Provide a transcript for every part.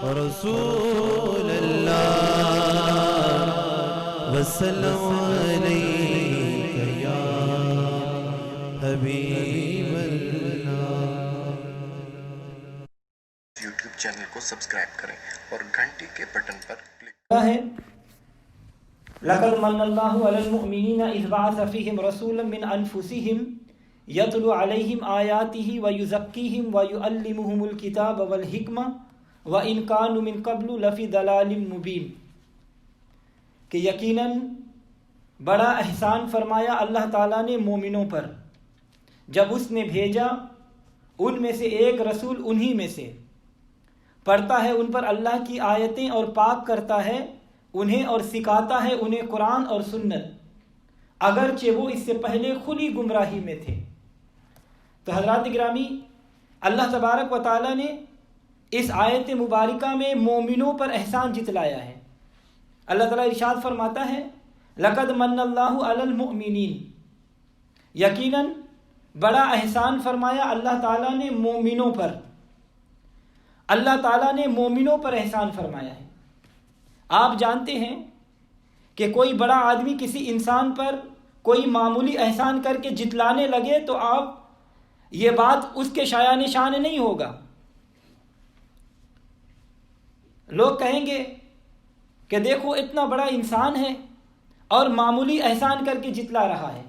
رسول اللہ وسلم علیک یا حبیب اللہ۔ یوٹیوب چینل کو سبسکرائب کریں اور گھنٹی کے بٹن پر کلک ہے لقد من اللہ علی المؤمنین اذ بعث فیہم رسولا من انفسہم یتلو علیہم آیاتہ ویزکیہم ویعلمہم الکتاب والحکمہ وَإِن كَانُوا مِن قَبْلُ لَفِي ضَلَالٍ مُبِينٍ، کہ یقیناً بڑا احسان فرمایا اللہ تعالیٰ نے مومنوں پر جب اس نے بھیجا ان میں سے ایک رسول انہی میں سے، پڑھتا ہے ان پر اللہ کی آیتیں اور پاک کرتا ہے انہیں اور سکھاتا ہے انہیں قرآن اور سنت، اگرچہ وہ اس سے پہلے کھلی گمراہی میں تھے۔ تو حضرات گرامی، اللہ تبارک و تعالیٰ نے اس آیت مبارکہ میں مومنوں پر احسان جتلایا ہے۔ اللہ تعالیٰ ارشاد فرماتا ہے لقد من اللہ علی المؤمنین، یقیناً بڑا احسان فرمایا اللہ تعالیٰ نے مومنوں پر۔ اللہ تعالیٰ نے مومنوں پر احسان فرمایا ہے۔ آپ جانتے ہیں کہ کوئی بڑا آدمی کسی انسان پر کوئی معمولی احسان کر کے جتلانے لگے تو آپ یہ بات اس کے شایان شان نہیں ہوگا۔ لوگ کہیں گے کہ دیکھو اتنا بڑا انسان ہے اور معمولی احسان کر کے جتلا رہا ہے،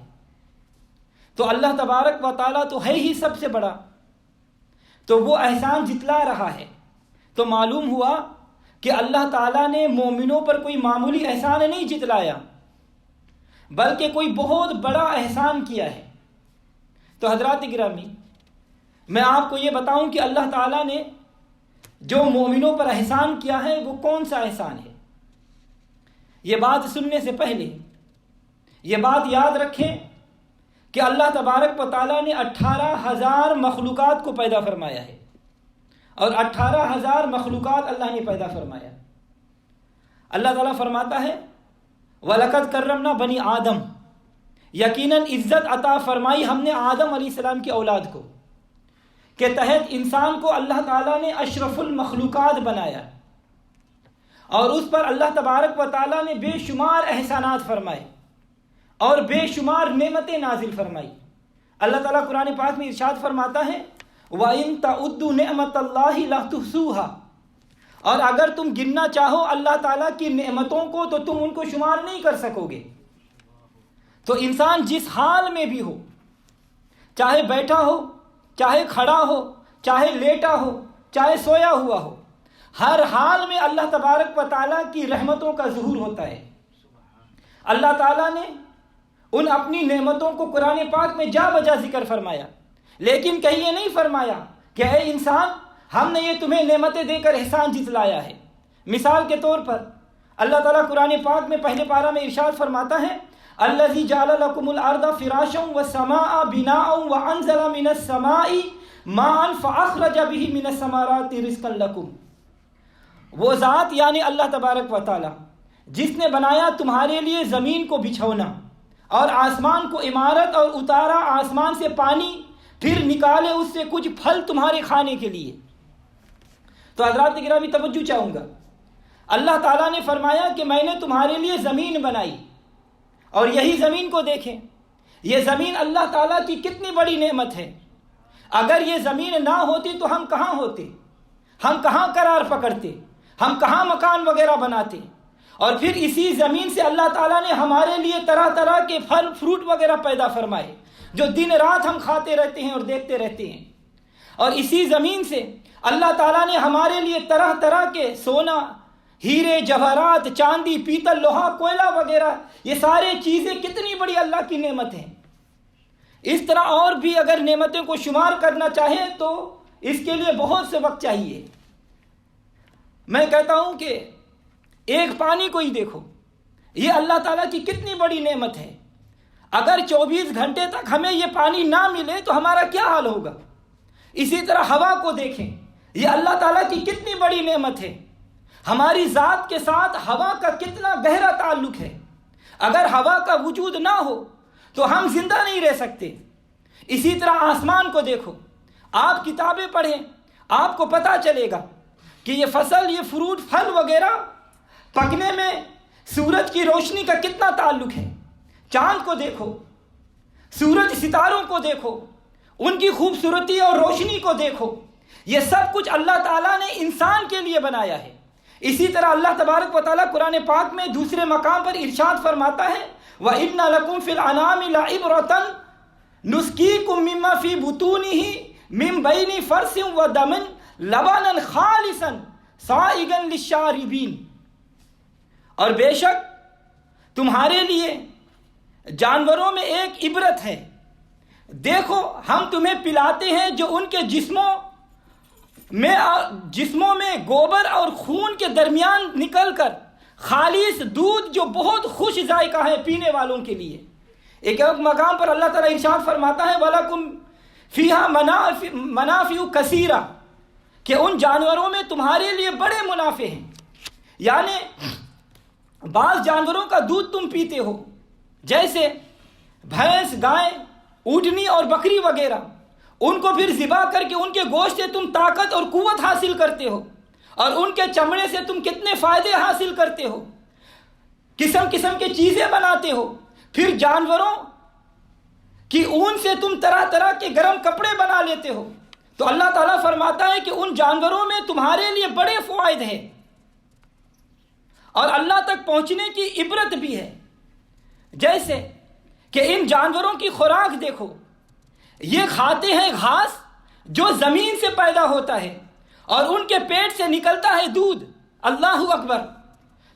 تو اللہ تبارک و تعالیٰ تو ہے ہی سب سے بڑا، تو وہ احسان جتلا رہا ہے، تو معلوم ہوا کہ اللہ تعالیٰ نے مومنوں پر کوئی معمولی احسان نہیں جتلایا بلکہ کوئی بہت بڑا احسان کیا ہے۔ تو حضرات گرامی، میں آپ کو یہ بتاؤں کہ اللہ تعالیٰ نے جو مومنوں پر احسان کیا ہے وہ کون سا احسان ہے۔ یہ بات سننے سے پہلے یہ بات یاد رکھیں کہ اللہ تبارک و تعالیٰ نے 18,000 مخلوقات کو پیدا فرمایا ہے، اور 18,000 مخلوقات اللہ نے پیدا فرمایا۔ اللہ تعالیٰ فرماتا ہے وَلَقَدْ كَرَّمْنَا بَنِي آدم، یقیناً عزت عطا فرمائی ہم نے آدم علیہ السلام کی اولاد کو، کے تحت انسان کو اللہ تعالیٰ نے اشرف المخلوقات بنایا، اور اس پر اللہ تبارک و تعالیٰ نے بے شمار احسانات فرمائے اور بے شمار نعمتیں نازل فرمائی۔ اللہ تعالیٰ قرآن پاک میں ارشاد فرماتا ہے وَإِن تَعُدُّوا نِعْمَتَ اللَّهِ لَا تُحْصُوهَا، اور اگر تم گننا چاہو اللہ تعالیٰ کی نعمتوں کو تو تم ان کو شمار نہیں کر سکو گے۔ تو انسان جس حال میں بھی ہو، چاہے بیٹھا ہو، چاہے کھڑا ہو، چاہے لیٹا ہو، چاہے سویا ہوا ہو، ہر حال میں اللہ تبارک و تعالیٰ کی رحمتوں کا ظہور ہوتا ہے۔ اللہ تعالیٰ نے ان اپنی نعمتوں کو قرآن پاک میں جا بجا ذکر فرمایا، لیکن کہیں یہ نہیں فرمایا کہ اے انسان ہم نے یہ تمہیں نعمتیں دے کر احسان جتلایا ہے۔ مثال کے طور پر اللہ تعالیٰ قرآن پاک میں پہلے پارہ میں ارشاد فرماتا ہے الذی جعل لکم الارض فراشا والسماء بناء وانزل من السماء ماء فاخرج به من الثمرات رزقا لکم، وہ ذات یعنی اللہ تبارک و تعالی جس نے بنایا تمہارے لیے زمین کو بچھونا اور آسمان کو عمارت، اور اتارا آسمان سے پانی، پھر نکالے اس سے کچھ پھل تمہارے کھانے کے لیے۔ تو حضرات گرامی توجہ چاہوں گا، اللہ تعالیٰ نے فرمایا کہ میں نے تمہارے لیے زمین بنائی، اور یہی زمین کو دیکھیں، یہ زمین اللہ تعالیٰ کی کتنی بڑی نعمت ہے۔ اگر یہ زمین نہ ہوتی تو ہم کہاں ہوتے، ہم کہاں قرار پکڑتے، ہم کہاں مکان وغیرہ بناتے۔ اور پھر اسی زمین سے اللہ تعالیٰ نے ہمارے لیے طرح طرح کے پھل فروٹ وغیرہ پیدا فرمائے جو دن رات ہم کھاتے رہتے ہیں اور دیکھتے رہتے ہیں۔ اور اسی زمین سے اللہ تعالیٰ نے ہمارے لیے طرح طرح کے سونا، ہیرے، جواہرات، چاندی، پیتل، لوہا، کوئلہ وغیرہ، یہ سارے چیزیں کتنی بڑی اللہ کی نعمت ہیں۔ اس طرح اور بھی اگر نعمتوں کو شمار کرنا چاہیں تو اس کے لیے بہت سے وقت چاہیے۔ میں کہتا ہوں کہ ایک پانی کو ہی دیکھو، یہ اللہ تعالیٰ کی کتنی بڑی نعمت ہے۔ اگر 24 گھنٹے تک ہمیں یہ پانی نہ ملے تو ہمارا کیا حال ہوگا۔ اسی طرح ہوا کو دیکھیں، یہ اللہ تعالیٰ کی کتنی بڑی نعمت ہے۔ ہماری ذات کے ساتھ ہوا کا کتنا گہرا تعلق ہے۔ اگر ہوا کا وجود نہ ہو تو ہم زندہ نہیں رہ سکتے۔ اسی طرح آسمان کو دیکھو، آپ کتابیں پڑھیں، آپ کو پتہ چلے گا کہ کہ یہ فصل، یہ فروٹ، پھل وغیرہ پکنے میں سورج کی روشنی کا کتنا تعلق ہے. چاند کو دیکھو، سورج ستاروں کو دیکھو، ان کی خوبصورتی اور روشنی کو دیکھو. یہ سب کچھ اللہ تعالیٰ نے انسان کے لیے بنایا ہے. اسی طرح اللہ تبارک و تعالیٰ قرآن پاک میں دوسرے مقام پر ارشاد فرماتا ہے وَإِنَّ لَكُمْ فِي الْأَنْعَامِ لَعِبْرَةً نُسْقِيكُم مِّمَّا فِي بُطُونِهِ مِن بَيْنِ فَرْثٍ وَدَمٍ لَبَنًا خَالِصًا سَائِغًا لِلشَّارِبِينَ. اور بے شک تمہارے لیے جانوروں میں ایک عبرت ہے. دیکھو ہم تمہیں پلاتے ہیں جو ان کے جسموں میں گوبر اور خون کے درمیان نکل کر خالص دودھ جو بہت خوش ذائقہ ہے پینے والوں کے لیے. ایک مقام پر اللہ تعالیٰ ارشاد فرماتا ہے وَلَكُمْ فِيهَا مَنَافِعُ كَثِيرَةٌ کہ ان جانوروں میں تمہارے لیے بڑے منافع ہیں. یعنی بعض جانوروں کا دودھ تم پیتے ہو جیسے بھینس، گائے، اونٹنی اور بکری وغیرہ. ان کو پھر ذبح کر کے ان کے گوشت سے تم طاقت اور قوت حاصل کرتے ہو اور ان کے چمڑے سے تم کتنے فائدے حاصل کرتے ہو، قسم قسم کی چیزیں بناتے ہو. پھر جانوروں کی اون سے تم طرح طرح کے گرم کپڑے بنا لیتے ہو. تو اللہ تعالیٰ فرماتا ہے کہ ان جانوروں میں تمہارے لیے بڑے فوائد ہیں اور اللہ تک پہنچنے کی عبرت بھی ہے. جیسے کہ ان جانوروں کی خوراک دیکھو، یہ کھاتے ہیں گھاس جو زمین سے پیدا ہوتا ہے اور ان کے پیٹ سے نکلتا ہے دودھ. اللہ اکبر.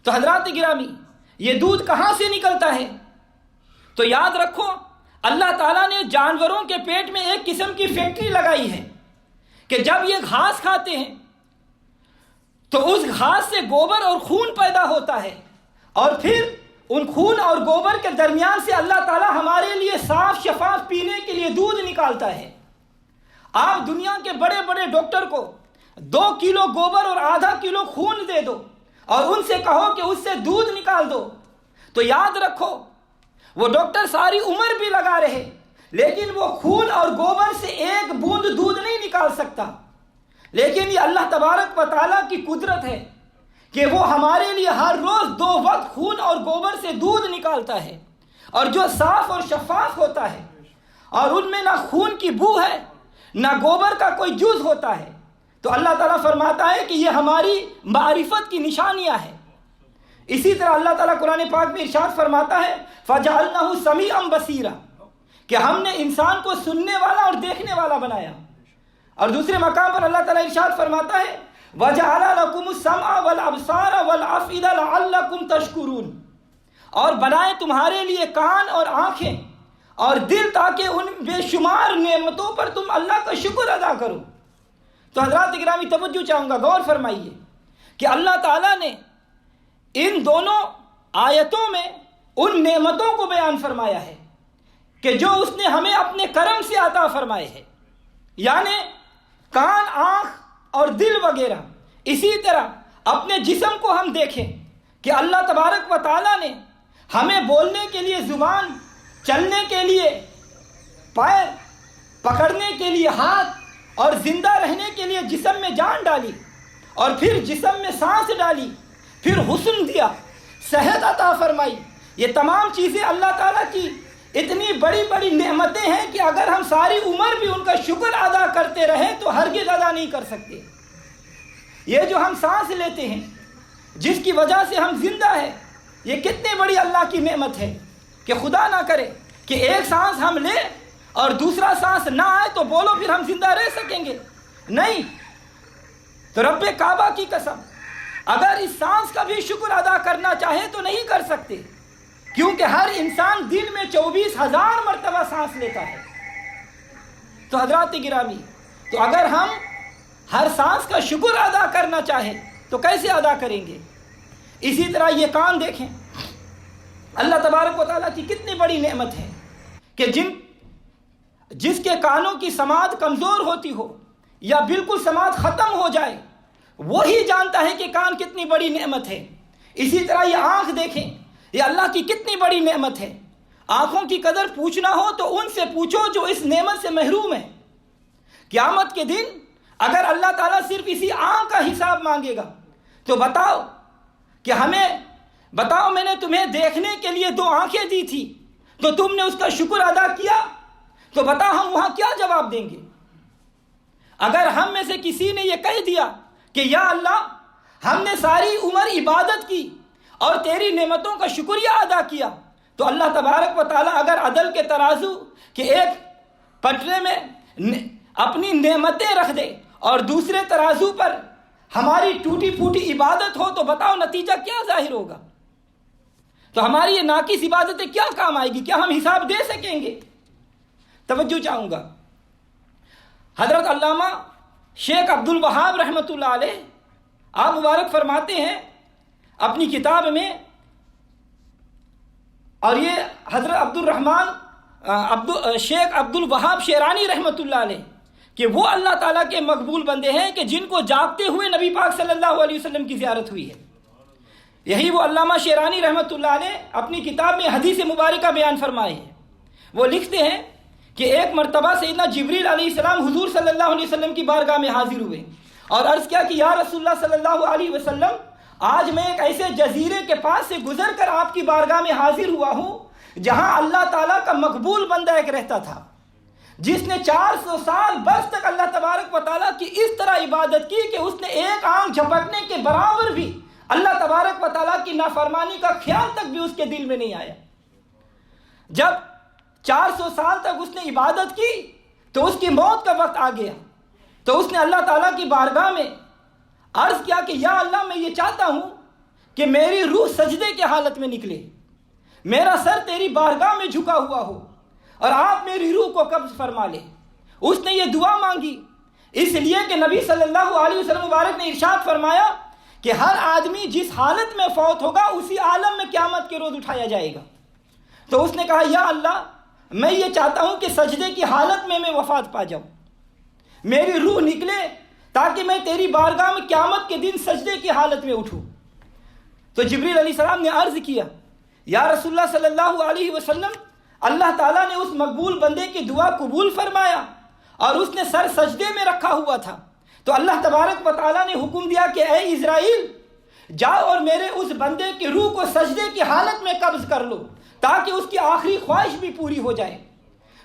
تو حضرات گرامی یہ دودھ کہاں سے نکلتا ہے؟ تو یاد رکھو اللہ تعالیٰ نے جانوروں کے پیٹ میں ایک قسم کی فیکٹری لگائی ہے کہ جب یہ گھاس کھاتے ہیں تو اس گھاس سے گوبر اور خون پیدا ہوتا ہے اور پھر ان خون اور گوبر کے درمیان سے اللہ تعالیٰ ہمارے لیے صاف شفاف پینے کے لیے دودھ نکالتا ہے. آپ دنیا کے بڑے بڑے ڈاکٹر کو 2 کلو گوبر اور آدھا کلو خون دے دو اور ان سے کہو کہ اس سے دودھ نکال دو تو یاد رکھو وہ ڈاکٹر ساری عمر بھی لگا رہے لیکن وہ خون اور گوبر سے ایک بوند دودھ نہیں نکال سکتا. لیکن یہ اللہ تبارک و تعالیٰ کی قدرت ہے کہ وہ ہمارے لیے ہر روز 2 وقت خون اور گوبر سے دودھ نکالتا ہے اور جو صاف اور شفاف ہوتا ہے اور ان میں نہ خون کی بو ہے نہ گوبر کا کوئی جز ہوتا ہے. تو اللہ تعالیٰ فرماتا ہے کہ یہ ہماری معرفت کی نشانیاں ہیں. اسی طرح اللہ تعالیٰ قرآن پاک میں ارشاد فرماتا ہے فَجَعَلْنَاهُ سَمِيعًا بَصِيرًا کہ ہم نے انسان کو سننے والا اور دیکھنے والا بنایا. اور دوسرے مقام پر اللہ تعالیٰ ارشاد فرماتا ہے وَجَعَلَ لَكُمُ السَّمْعَ وَالْأَبْصَارَ وَالْأَفْئِدَةَ لَعَلَّكُمْ تَشْكُرُونَ اور بنائے تمہارے لیے کان اور آنکھیں اور دل تاکہ ان بے شمار نعمتوں پر تم اللہ کا شکر ادا کرو. تو حضرات گرامی توجہ چاہوں گا، غور فرمائیے کہ اللہ تعالیٰ نے ان دونوں آیتوں میں ان نعمتوں کو بیان فرمایا ہے کہ جو اس نے ہمیں اپنے کرم سے عطا فرمائے ہیں، یعنی کان، آنکھ اور دل وغیرہ. اسی طرح اپنے جسم کو ہم دیکھیں کہ اللہ تبارک و تعالیٰ نے ہمیں بولنے کے لیے زبان، چلنے کے لیے پیر، پکڑنے کے لیے ہاتھ اور زندہ رہنے کے لیے جسم میں جان ڈالی اور پھر جسم میں سانس ڈالی، پھر حسن دیا، صحت عطا فرمائی. یہ تمام چیزیں اللہ تعالیٰ کی اتنی بڑی بڑی نعمتیں ہیں کہ اگر ہم ساری عمر بھی ان کا شکر ادا کرتے رہیں تو ہرگز ادا نہیں کر سکتے. یہ جو ہم سانس لیتے ہیں جس کی وجہ سے ہم زندہ ہیں، یہ کتنی بڑی اللہ کی نعمت ہے کہ خدا نہ کرے کہ ایک سانس ہم لیں اور دوسرا سانس نہ آئے تو بولو پھر ہم زندہ رہ سکیں گے؟ نہیں. تو رب کعبہ کی قسم اگر اس سانس کا بھی شکر ادا کرنا چاہے تو نہیں کر سکتے، کیونکہ ہر انسان دن میں 24,000 مرتبہ سانس لیتا ہے. تو حضرات گرامی، تو اگر ہم ہر سانس کا شکر ادا کرنا چاہیں تو کیسے ادا کریں گے؟ اسی طرح یہ کان دیکھیں، اللہ تبارک و تعالیٰ کی کتنی بڑی نعمت ہے کہ جس کے کانوں کی سماعت کمزور ہوتی ہو یا بالکل سماعت ختم ہو جائے وہی جانتا ہے کہ کان کتنی بڑی نعمت ہے. اسی طرح یہ آنکھ دیکھیں، یہ اللہ کی کتنی بڑی نعمت ہے. آنکھوں کی قدر پوچھنا ہو تو ان سے پوچھو جو اس نعمت سے محروم ہے. قیامت کے دن اگر اللہ تعالیٰ صرف اسی آنکھ کا حساب مانگے گا تو بتاؤ کہ میں نے تمہیں دیکھنے کے لیے 2 آنکھیں دی تھی تو تم نے اس کا شکر ادا کیا، تو بتا ہم وہاں کیا جواب دیں گے؟ اگر ہم میں سے کسی نے یہ کہہ دیا کہ یا اللہ ہم نے ساری عمر عبادت کی اور تیری نعمتوں کا شکریہ ادا کیا، تو اللہ تبارک و تعالیٰ اگر عدل کے ترازو کے ایک پٹرے میں اپنی نعمتیں رکھ دے اور دوسرے ترازو پر ہماری ٹوٹی پھوٹی عبادت ہو، تو بتاؤ نتیجہ کیا ظاہر ہوگا؟ تو ہماری یہ ناقص عبادتیں کیا کام آئے گی؟ کیا ہم حساب دے سکیں گے؟ توجہ چاہوں گا، حضرت علامہ شیخ عبد الوہاب رحمۃ اللہ علیہ آپ مبارک فرماتے ہیں اپنی کتاب میں، اور یہ حضرت شیخ عبد الوہاب شیرانی رحمۃ اللہ علیہ کہ وہ اللہ تعالیٰ کے مقبول بندے ہیں کہ جن کو جاگتے ہوئے نبی پاک صلی اللہ علیہ وسلم کی زیارت ہوئی ہے۔ یہی وہ علامہ شیرانی رحمۃ اللہ علیہ اپنی کتاب میں حدیث مبارکہ بیان فرمائے ہیں۔ وہ لکھتے ہیں کہ ایک مرتبہ سیدنا جبریل علیہ السلام حضور صلی اللہ علیہ وسلم کی بارگاہ میں حاضر ہوئے اور عرض کیا کہ یا رسول اللہ صلی اللہ علیہ وسلم، آج میں ایک ایسے جزیرے کے پاس سے گزر کر آپ کی بارگاہ میں حاضر ہوا ہوں جہاں اللہ تعالیٰ کا مقبول بندہ ایک رہتا تھا، جس نے 400 سال برس تک اللہ تبارک و تعالیٰ کی اس طرح عبادت کی کہ اس نے ایک آنکھ جھپکنے کے برابر بھی اللہ تبارک و تعالیٰ کی نافرمانی کا خیال تک بھی اس کے دل میں نہیں آیا۔ جب 400 سال تک اس نے عبادت کی تو اس کی موت کا وقت آ گیا، تو اس نے اللہ تعالیٰ کی بارگاہ میں عرض کیا کہ یا اللہ میں یہ چاہتا ہوں کہ میری روح سجدے کی حالت میں نکلے، میرا سر تیری بارگاہ میں جھکا ہوا ہو اور آپ میری روح کو قبض فرما لے۔ اس نے یہ دعا مانگی اس لیے کہ نبی صلی اللہ علیہ وسلم مبارک نے ارشاد فرمایا کہ ہر آدمی جس حالت میں فوت ہوگا اسی عالم میں قیامت کے روز اٹھایا جائے گا۔ تو اس نے کہا یا اللہ میں یہ چاہتا ہوں کہ سجدے کی حالت میں وفات پا جاؤں، میری روح نکلے تاکہ میں تیری بارگاہ میں قیامت کے دن سجدے کی حالت میں اٹھوں۔ تو جبریل علیہ السلام نے عرض کیا یا رسول اللہ صلی اللہ علیہ وسلم، اللہ تعالیٰ نے اس مقبول بندے کی دعا قبول فرمایا اور اس نے سر سجدے میں رکھا ہوا تھا، تو اللہ تبارک و تعالیٰ نے حکم دیا کہ اے اسرائیل جاؤ اور میرے اس بندے کی روح کو سجدے کی حالت میں قبض کر لو تاکہ اس کی آخری خواہش بھی پوری ہو جائے۔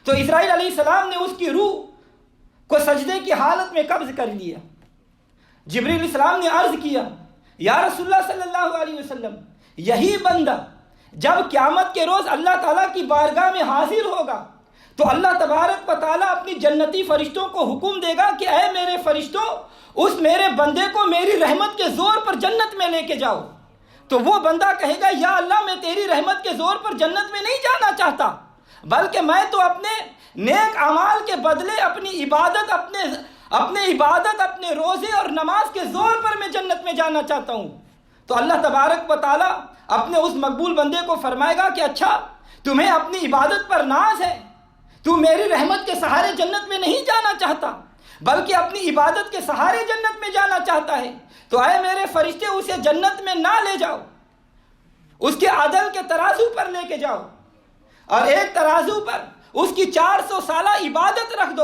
تو اسرائیل علیہ السلام نے اس کی روح کو سجدے کی حالت میں قبض کر لیا۔ جبریل علیہ السلام نے عرض کیا یا رسول اللہ صلی اللہ علیہ وسلم، یہی بندہ جب قیامت کے روز اللہ تعالیٰ کی بارگاہ میں حاضر ہوگا تو اللہ تبارک و تعالیٰ اپنی جنتی فرشتوں کو حکم دے گا کہ اے میرے فرشتوں اس میرے بندے کو میری رحمت کے زور پر جنت میں لے کے جاؤ۔ تو وہ بندہ کہے گا یا اللہ میں تیری رحمت کے زور پر جنت میں نہیں جانا چاہتا، بلکہ میں تو اپنے نیک اعمال کے بدلے اپنی عبادت اپنے روزے اور نماز کے زور پر میں جنت میں جانا چاہتا ہوں۔ تو اللہ تبارک و تعالیٰ اپنے اس مقبول بندے کو فرمائے گا کہ اچھا تمہیں اپنی عبادت پر ناز ہے، تو میری رحمت کے سہارے جنت میں نہیں جانا چاہتا بلکہ اپنی عبادت کے سہارے جنت میں جانا چاہتا ہے، تو اے میرے فرشتے اسے جنت میں نہ لے جاؤ، اس کے عدل کے ترازو پر لے کے جاؤ اور ایک ترازو پر اس کی 400 سالہ عبادت رکھ دو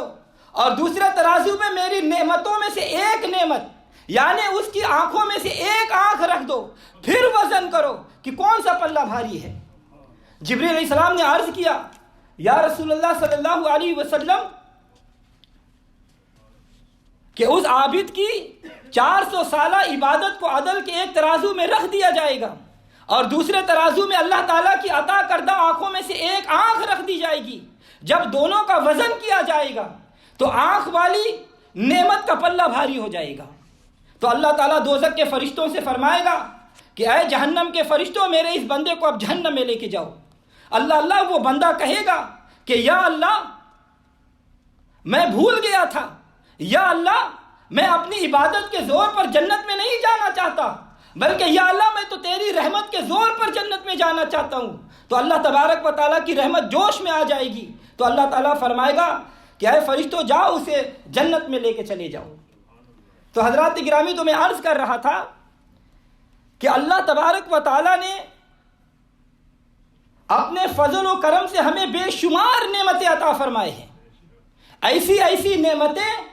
اور دوسرے ترازو میں میری نعمتوں میں سے ایک نعمت یعنی اس کی آنکھوں میں سے ایک آنکھ رکھ دو، پھر وزن کرو کہ کون سا پلہ بھاری ہے۔ جبریل علیہ السلام نے عرض کیا یا رسول اللہ صلی اللہ علیہ وسلم کہ اس عابد کی 400 سالہ عبادت کو عدل کے ایک ترازو میں رکھ دیا جائے گا اور دوسرے ترازو میں اللہ تعالیٰ کی عطا کردہ آنکھوں میں سے ایک آنکھ رکھ دی جائے گی۔ جب دونوں کا وزن کیا جائے گا تو آنکھ والی نعمت کا پلہ بھاری ہو جائے گا۔ تو اللہ تعالیٰ دوزخ کے فرشتوں سے فرمائے گا کہ اے جہنم کے فرشتوں میرے اس بندے کو اب جہنم میں لے کے جاؤ۔ اللہ وہ بندہ کہے گا کہ یا اللہ میں بھول گیا تھا، یا اللہ میں اپنی عبادت کے زور پر جنت میں نہیں جانا چاہتا بلکہ یا اللہ میں تو تیری رحمت کے زور پر جنت میں جانا چاہتا ہوں۔ تو اللہ تبارک و تعالیٰ کی رحمت جوش میں آ جائے گی، تو اللہ تعالیٰ فرمائے گا کہ اے فرشتوں جاؤ اسے جنت میں لے کے چلے جاؤ۔ تو حضرات گرامی تو میں عرض کر رہا تھا کہ اللہ تبارک و تعالیٰ نے اپنے فضل و کرم سے ہمیں بے شمار نعمتیں عطا فرمائے ہیں، ایسی نعمتیں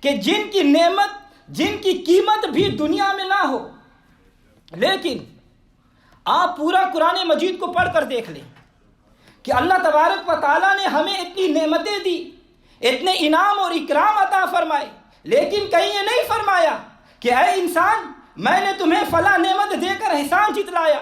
کہ جن کی نعمت، جن کی قیمت بھی دنیا میں نہ ہو، لیکن آپ پورا قرآن مجید کو پڑھ کر دیکھ لیں کہ اللہ تبارک و تعالیٰ نے ہمیں اتنی نعمتیں دی، اتنے انعام اور اکرام عطا فرمائے، لیکن کہیں یہ نہیں فرمایا کہ اے انسان میں نے تمہیں فلاں نعمت دے کر احسان جتلایا۔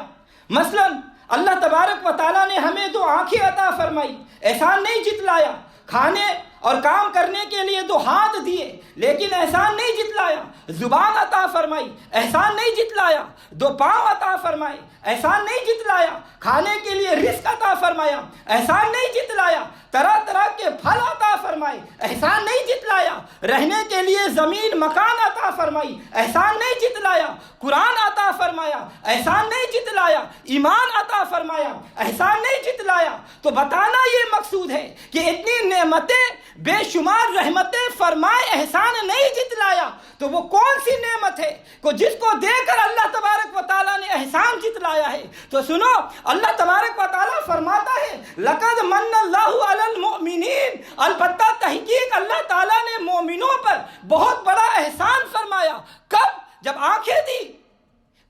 مثلا اللہ تبارک و تعالیٰ نے ہمیں 2 آنکھیں عطا فرمائی، احسان نہیں جتلایا۔ کھانے اور کام کرنے کے لیے 2 ہاتھ دیے، لیکن احسان نہیں جتلایا۔ زبان عطا فرمائی، احسان نہیں جتلایا۔ 2 پاؤں عطا فرمائے، احسان نہیں جتلایا۔ کھانے کے لیے رزق عطا فرمایا، احسان نہیں جتلایا۔ طرح طرح کے پھل عطا فرمائے، احسان نہیں جتلایا۔ رہنے کے لیے زمین مکان عطا فرمائی، احسان نہیں جتلایا۔ قرآن عطا فرمایا، احسان نہیں جتلایا۔ ایمان عطا فرمایا، احسان نہیں جتلایا۔ تو بتانا یہ مقصود ہے کہ اتنی نعمتیں، بے شمار رحمتیں فرمائے، احسان نہیں جتلایا، تو وہ کون سی نعمت ہے کہ جس کو دے کر اللہ تبارک و تعالیٰ نے احسان جتلایا ہے؟ تو سنو، اللہ تبارک و تعالیٰ فرماتا ہے لَقَدْ مَنَّ اللَّهُ عَلَى الْمُؤْمِنِينَ، البتہ تحقیق اللہ تعالیٰ نے مومنوں پر بہت بڑا احسان فرمایا۔ کب؟ جب آنکھیں دی،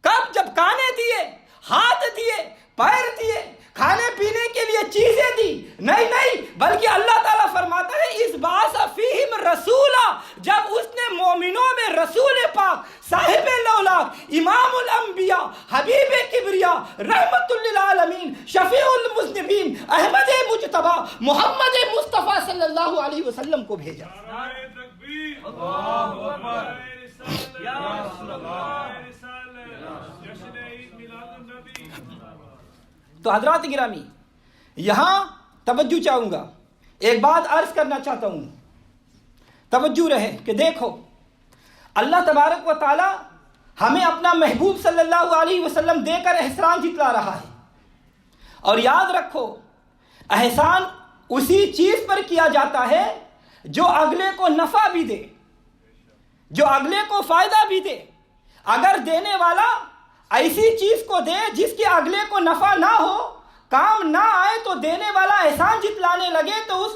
کب؟ جب کانے دیے، ہاتھ دیے، پیر دیے، کھانے پینے کے لیے چیزیں دی۔ نہیں، بلکہ اللہ تعالیٰ فرماتا ہے اس بَعَثَ فِيهِمْ رَسُولًا، جب اس نے مومنوں میں رسول پاک، صاحب الاولاق، امام الانبیاء، حبیب کبریا، رحمت للعالمین، شفیع المذنبین، احمد مجتبی، محمد مصطفیٰ صلی اللہ علیہ وسلم کو بھیجا۔ نعرہ تکبیر، اللہ اکبر، یا رسول اللہ، جشن عید میلاد النبی۔ تو حضرات گرامی، یہاں توجہ چاہوں گا، ایک بات عرض کرنا چاہتا ہوں، توجہ رہے کہ دیکھو اللہ تبارک و تعالی ہمیں اپنا محبوب صلی اللہ علیہ وسلم دے کر احسان جتلا رہا ہے، اور یاد رکھو احسان اسی چیز پر کیا جاتا ہے جو اگلے کو نفع بھی دے، جو اگلے کو فائدہ بھی دے۔ اگر دینے والا ایسی چیز کو دے جس کے اگلے کو نفع نہ ہو، کام نہ آئے، تو دینے والا احسان جتلانے لگے تو اس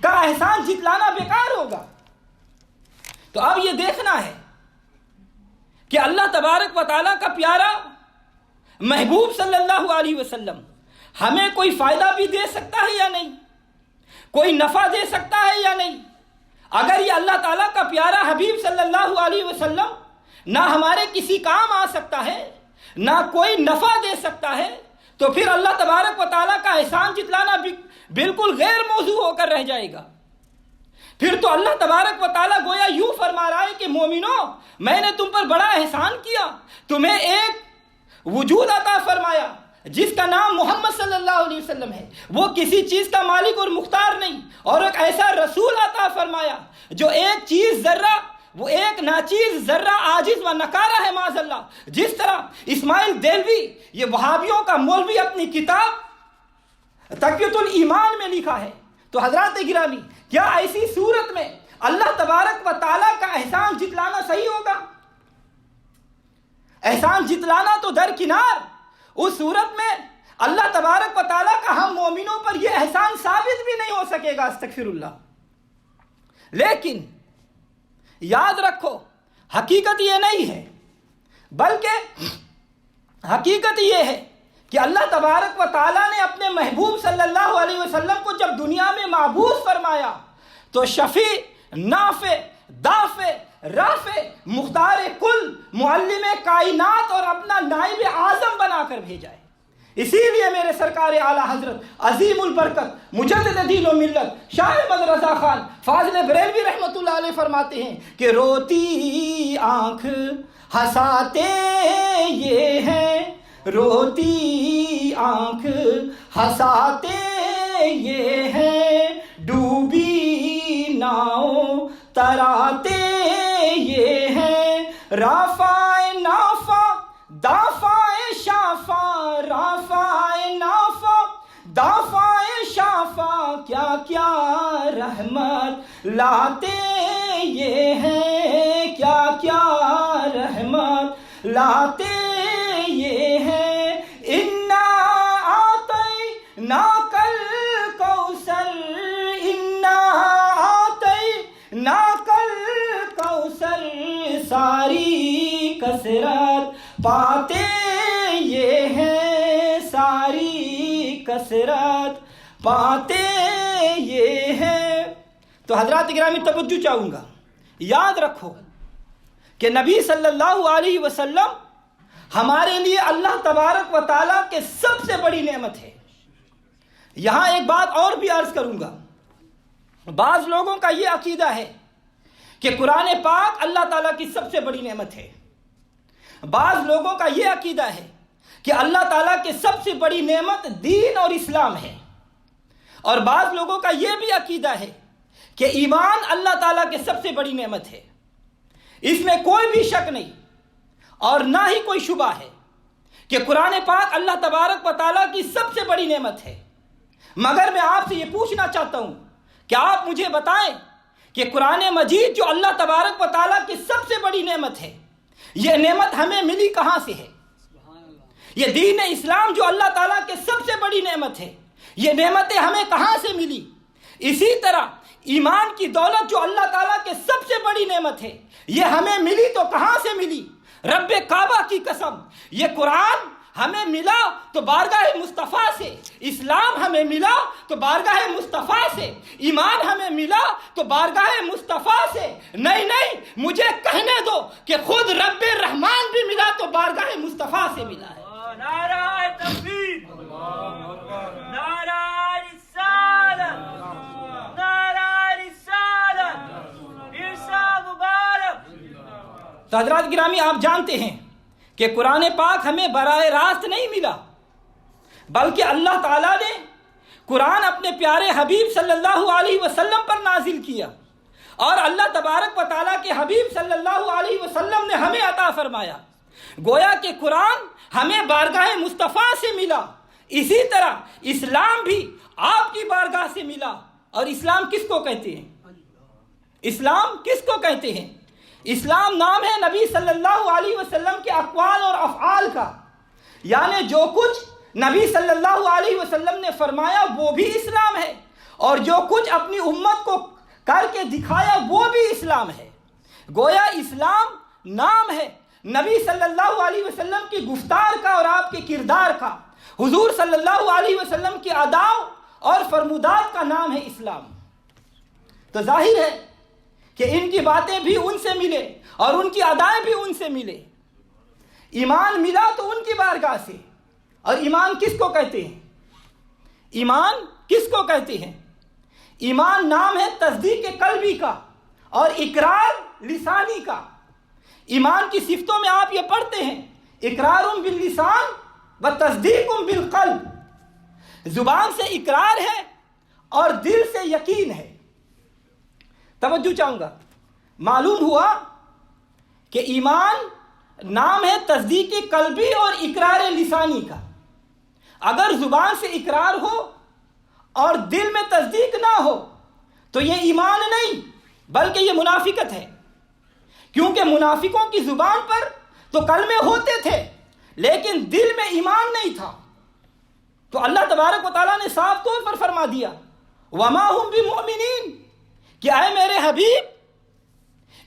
کا احسان جتلانا بیکار ہوگا۔ تو اب یہ دیکھنا ہے کہ اللہ تبارک و تعالیٰ کا پیارا محبوب صلی اللہ علیہ وسلم ہمیں کوئی فائدہ بھی دے سکتا ہے یا نہیں، کوئی نفع دے سکتا ہے یا نہیں۔ اگر یہ اللہ تعالیٰ کا پیارا حبیب صلی اللہ علیہ وسلم نہ ہمارے کسی کام آ سکتا ہے، نہ کوئی نفع دے سکتا ہے، تو پھر اللہ تبارک و تعالیٰ کا احسان جتلانا بالکل غیر موضوع ہو کر رہ جائے گا۔ پھر تو اللہ تبارک و تعالیٰ گویا یوں فرما رہا ہے کہ مومنوں، میں نے تم پر بڑا احسان کیا، تمہیں ایک وجود عطا فرمایا جس کا نام محمد صلی اللہ علیہ وسلم ہے، وہ کسی چیز کا مالک اور مختار نہیں، اور ایک ایسا رسول عطا فرمایا جو ایک چیز ذرہ، وہ ایک ناچیز ذرہ عاجز و نکارہ ہے معاذ اللہ۔ جس طرح اسماعیل دیلوی، یہ وہابیوں کا مولوی، اپنی کتاب تقویۃ الایمان میں لکھا ہے۔ تو حضرات گرامی، کیا ایسی صورت میں اللہ تبارک و تعالیٰ کا احسان جتلانا صحیح ہوگا؟ احسان جتلانا تو درکنار، اس صورت میں اللہ تبارک و تعالیٰ کا ہم مومنوں پر یہ احسان ثابت بھی نہیں ہو سکے گا، استغفر اللہ۔ لیکن یاد رکھو حقیقت یہ نہیں ہے، بلکہ حقیقت یہ ہے کہ اللہ تبارک و تعالیٰ نے اپنے محبوب صلی اللہ علیہ وسلم کو جب دنیا میں معبوس فرمایا تو شفیع، نافع، دافع، رافع، مختار کل، معلم کائنات اور اپنا نائب اعظم بنا کر بھیجا ہے۔ اسی لیے میرے سرکار اعلیٰ حضرت عظیم البرکت مجدد دین و ملت شاہ احمد رضا خان فاضل بریلوی رحمۃ اللہ علیہ فرماتے ہیں کہ روتی آنکھ ہنساتے یہ ہیں، روتی آنکھ ہنساتے یہ ہیں، ڈوبی ناؤ تراتے یہ ہیں، رافع نافع دافع شافع، رافع نافع دافع شافع، کیا کیا رحمت لاتے یہ ہیں، کیا کیا رحمت لاتے یہ ہیں۔ انا اعطیناک الکوثر، انا اعطیناک ساری کثرت پاتے یہ ہیں، ساری کثرت پاتے یہ ہیں۔ تو حضرات گرامی توجہ چاہوں گا، یاد رکھو کہ نبی صلی اللہ علیہ وسلم ہمارے لیے اللہ تبارک و تعالیٰ کے سب سے بڑی نعمت ہے۔ یہاں ایک بات اور بھی عرض کروں گا، بعض لوگوں کا یہ عقیدہ ہے کہ قرآن پاک اللہ تعالیٰ کی سب سے بڑی نعمت ہے، بعض لوگوں کا یہ عقیدہ ہے کہ اللہ تعالیٰ کی سب سے بڑی نعمت دین اور اسلام ہے، اور بعض لوگوں کا یہ بھی عقیدہ ہے کہ ایمان اللہ تعالیٰ کی سب سے بڑی نعمت ہے۔ اس میں کوئی بھی شک نہیں اور نہ ہی کوئی شبہ ہے کہ قرآن پاک اللہ تبارک و تعالیٰ کی سب سے بڑی نعمت ہے، مگر میں آپ سے یہ پوچھنا چاہتا ہوں کہ آپ مجھے بتائیں کہ قرآن مجید جو اللہ تبارک و تعالیٰ کی سب سے بڑی نعمت ہے، یہ نعمت ہمیں ملی کہاں سے ہے؟ یہ دین اسلام جو اللہ تعالیٰ کی سب سے بڑی نعمت ہے، یہ نعمتیں ہمیں کہاں سے ملی؟ اسی طرح ایمان کی دولت جو اللہ تعالیٰ کے سب سے بڑی نعمت ہے، یہ ہمیں ملی تو کہاں سے ملی؟ رب کعبہ کی قسم، یہ قرآن ہمیں ملا تو بارگاہ مصطفیٰ سے، اسلام ہمیں ملا تو بارگاہ مصطفیٰ سے، ایمان ہمیں ملا تو بارگاہ مصطفیٰ سے۔ نہیں، مجھے کہنے دو کہ خود رب رحمان بھی ملا تو بارگاہ مصطفیٰ سے ملا ہے۔ نعرہ تکبیر، نعرہ رسالت، نعرہ رسالت، ارشاد مبارک۔ تو حضرات گرامی آپ جانتے ہیں کہ قرآن پاک ہمیں براہ راست نہیں ملا، بلکہ اللہ تعالیٰ نے قرآن اپنے پیارے حبیب صلی اللہ علیہ وسلم پر نازل کیا، اور اللہ تبارک و تعالیٰ کے حبیب صلی اللہ علیہ وسلم نے ہمیں عطا فرمایا۔ گویا کہ قرآن ہمیں بارگاہ مصطفیٰ سے ملا، اسی طرح اسلام بھی آپ کی بارگاہ سے ملا۔ اور اسلام کس کو کہتے ہیں؟ اسلام کس کو کہتے ہیں؟ اسلام نام ہے نبی صلی اللہ علیہ وسلم کے اقوال اور افعال کا، یعنی جو کچھ نبی صلی اللہ علیہ وسلم نے فرمایا وہ بھی اسلام ہے، اور جو کچھ اپنی امت کو کر کے دکھایا وہ بھی اسلام ہے۔ گویا اسلام نام ہے نبی صلی اللہ علیہ وسلم کی گفتار کا اور آپ کے کردار کا، حضور صلی اللہ علیہ وسلم کی اداؤں اور فرمودات کا نام ہے اسلام۔ تو ظاہر ہے کہ ان کی باتیں بھی ان سے ملے اور ان کی ادائیں بھی ان سے ملے۔ ایمان ملا تو ان کی بارگاہ سے، اور ایمان کس کو کہتے ہیں؟ ایمان کس کو کہتے ہیں؟ ایمان نام ہے تصدیق قلبی کا اور اقرار لسانی کا۔ ایمان کی صفتوں میں آپ یہ پڑھتے ہیں، اقرار باللسان و تصدیق بالقلب، زبان سے اقرار ہے اور دل سے یقین ہے۔ توجہ چاہوں گا، معلوم ہوا کہ ایمان نام ہے تصدیق قلبی اور اقرار لسانی کا۔ اگر زبان سے اقرار ہو اور دل میں تصدیق نہ ہو تو یہ ایمان نہیں بلکہ یہ منافقت ہے، کیونکہ منافقوں کی زبان پر تو کلمے ہوتے تھے لیکن دل میں ایمان نہیں تھا۔ تو اللہ تبارک و تعالیٰ نے صاف طور پر فرما دیا وَمَا هُمْ بِمُؤْمِنِينَ، کہ اے میرے حبیب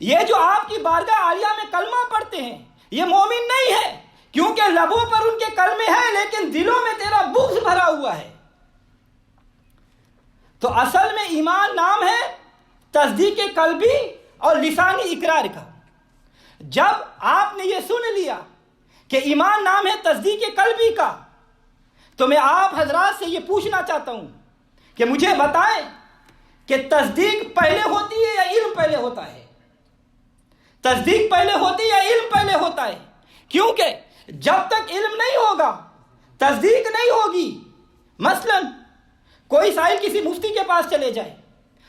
یہ جو آپ کی بارگاہ عالیہ میں کلمہ پڑھتے ہیں یہ مومن نہیں ہے، کیونکہ لبوں پر ان کے کلمے ہیں لیکن دلوں میں تیرا بغض بھرا ہوا ہے۔ تو اصل میں ایمان نام ہے تصدیق قلبی اور لسانی اقرار کا۔ جب آپ نے یہ سن لیا کہ ایمان نام ہے تصدیق قلبی کا، تو میں آپ حضرات سے یہ پوچھنا چاہتا ہوں کہ مجھے بتائیں کہ تصدیق پہلے ہوتی ہے یا علم پہلے ہوتا ہے؟ تصدیق پہلے ہوتی ہے یا علم پہلے ہوتا ہے؟ کیونکہ جب تک علم نہیں ہوگا تصدیق نہیں ہوگی۔ مثلا کوئی سائل کسی مفتی کے پاس چلے جائے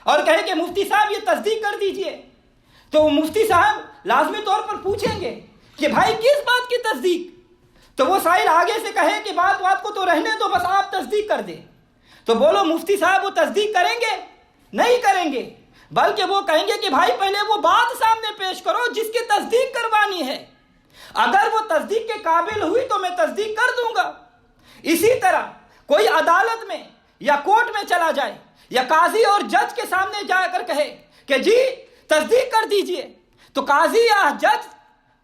اور کہے کہ مفتی صاحب یہ تصدیق کر دیجئے، تو مفتی صاحب لازمی طور پر پوچھیں گے کہ بھائی کس بات کی تصدیق؟ تو وہ سائل آگے سے کہے کہ بات کو تو رہنے دو، بس آپ تصدیق کر دیں، تو بولو مفتی صاحب وہ تصدیق کریں گے؟ نہیں کریں گے، بلکہ وہ کہیں گے کہ بھائی پہلے وہ بات سامنے پیش کرو جس کی تصدیق کروانی ہے، اگر وہ تصدیق کے قابل ہوئی تو میں تصدیق کر دوں گا۔ اسی طرح کوئی عدالت میں یا کورٹ میں چلا جائے یا قاضی اور جج کے سامنے جا کر کہے کہ جی تصدیق کر دیجئے، تو قاضی یا جج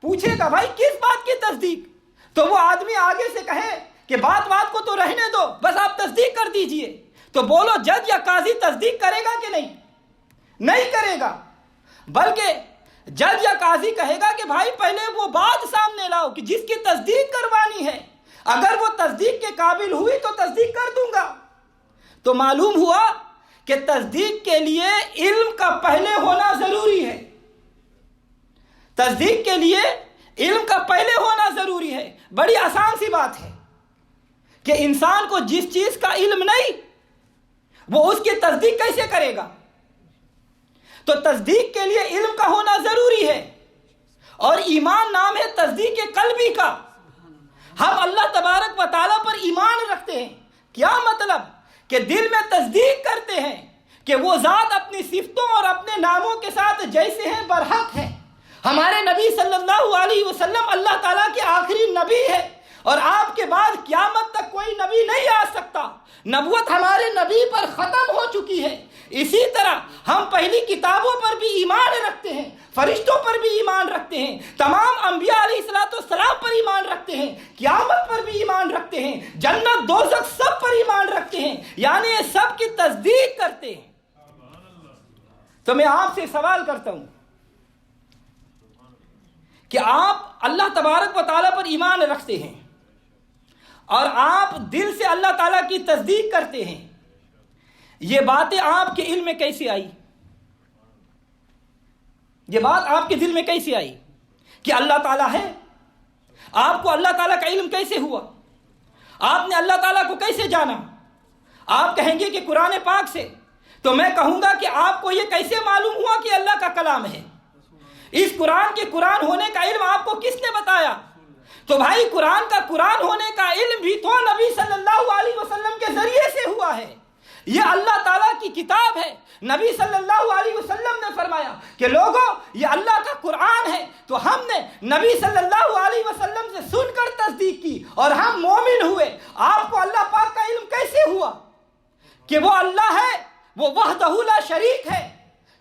پوچھے گا بھائی کس بات کی تصدیق؟ تو وہ آدمی آگے سے کہے کہ بات کو تو رہنے دو، بس آپ تصدیق کر دیجئے، تو بولو جج یا قاضی تصدیق کرے گا کہ نہیں؟ نہیں کرے گا، بلکہ جج یا قاضی کہے گا کہ بھائی پہلے وہ بات سامنے لاؤ کہ جس کی تصدیق کروانی ہے، اگر وہ تصدیق کے قابل ہوئی تو تصدیق کر دوں گا۔ تو معلوم ہوا کہ تصدیق کے لیے علم کا پہلے ہونا ضروری ہے، تصدیق کے لیے علم کا پہلے ہونا ضروری ہے۔ بڑی آسان سی بات ہے کہ انسان کو جس چیز کا علم نہیں وہ اس کی تصدیق کیسے کرے گا؟ تو تصدیق کے لیے علم کا ہونا ضروری ہے، اور ایمان نام ہے تصدیق قلبی کا۔ ہم اللہ تبارک و تعالیٰ پر ایمان رکھتے ہیں، کیا مطلب؟ کہ دل میں تصدیق کرتے ہیں کہ وہ ذات اپنی صفتوں اور اپنے ناموں کے ساتھ جیسے ہیں برحق ہے۔ ہمارے نبی صلی اللہ علیہ وسلم اللہ تعالیٰ کے آخری نبی ہے، اور آپ کے بعد قیامت تک کوئی نبی نہیں آ سکتا، نبوت ہمارے نبی پر ختم ہو چکی ہے۔ اسی طرح ہم پہلی کتابوں پر بھی ایمان رکھتے ہیں، فرشتوں پر بھی ایمان رکھتے ہیں، تمام انبیاء علیہ السلام پر ایمان رکھتے ہیں، قیامت پر بھی ایمان رکھتے ہیں، جنت دوزخ سب پر ایمان رکھتے ہیں، یعنی یہ سب کی تصدیق کرتے ہیں۔ تو میں آپ سے سوال کرتا ہوں کہ آپ اللہ تبارک و تعالیٰ پر ایمان رکھتے ہیں اور آپ دل سے اللہ تعالیٰ کی تصدیق کرتے ہیں، یہ باتیں آپ کے علم میں کیسے آئی؟ یہ بات آپ کے دل میں کیسے آئی کہ اللہ تعالیٰ ہے؟ آپ کو اللہ تعالیٰ کا علم کیسے ہوا؟ آپ نے اللہ تعالیٰ کو کیسے جانا؟ آپ کہیں گے کہ قرآن پاک سے، تو میں کہوں گا کہ آپ کو یہ کیسے معلوم ہوا کہ اللہ کا کلام ہے؟ اس قرآن کے قرآن ہونے کا علم آپ کو کس نے بتایا؟ تو بھائی قرآن کا قرآن ہونے کا علم بھی تو نبی صلی اللہ علیہ وسلم کے ذریعے سے ہوا ہے۔ یہ اللہ تعالیٰ کی کتاب ہے، نبی صلی اللہ علیہ وسلم نے فرمایا کہ لوگوں یہ اللہ کا قرآن ہے، تو ہم نے نبی صلی اللہ علیہ وسلم سے سن کر تصدیق کی اور ہم مومن ہوئے۔ آپ کو اللہ پاک کا علم کیسے ہوا کہ وہ اللہ ہے، وہ وحدہ لا شریک ہے؟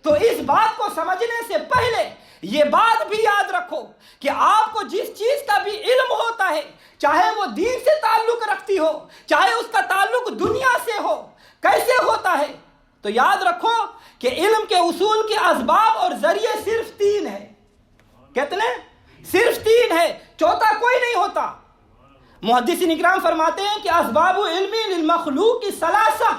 تو اس بات کو سمجھنے سے پہلے یہ بات بھی یاد رکھو کہ آپ کو جس چیز کا بھی علم ہوتا ہے، چاہے وہ دین سے تعلق رکھتی ہو، چاہے اس کا تعلق دنیا سے ہو، کیسے ہوتا ہے؟ تو یاد رکھو کہ علم کے اصول کے اسباب اور ذریعے صرف 3 ہے۔ کتنے؟ صرف 3 ہے، چوتھا کوئی نہیں ہوتا۔ محدثین اکرام فرماتے ہیں کہ اسباب علم للمخلوق ثلاثہ،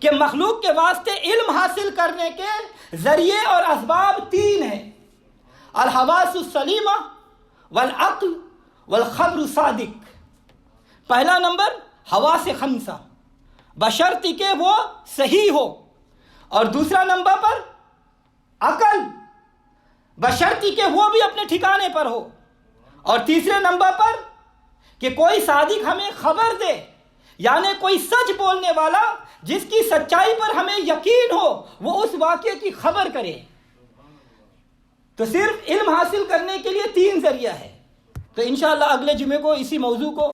کہ مخلوق کے واسطے علم حاصل کرنے کے ذریعے اور اسباب 3 ہیں: الحواس السلیمہ والعقل والخبر الصادق۔ پہلا نمبر حواس خمسہ، بشرطی کہ وہ صحیح ہو، اور دوسرا نمبر پر عقل، بشرطی کہ وہ بھی اپنے ٹھکانے پر ہو، اور تیسرے نمبر پر کہ کوئی صادق ہمیں خبر دے، یعنی کوئی سچ بولنے والا جس کی سچائی پر ہمیں یقین ہو وہ اس واقعے کی خبر کرے۔ تو صرف علم حاصل کرنے کے لیے 3 ذریعہ ہے۔ تو انشاءاللہ اگلے جمعے کو اسی موضوع کو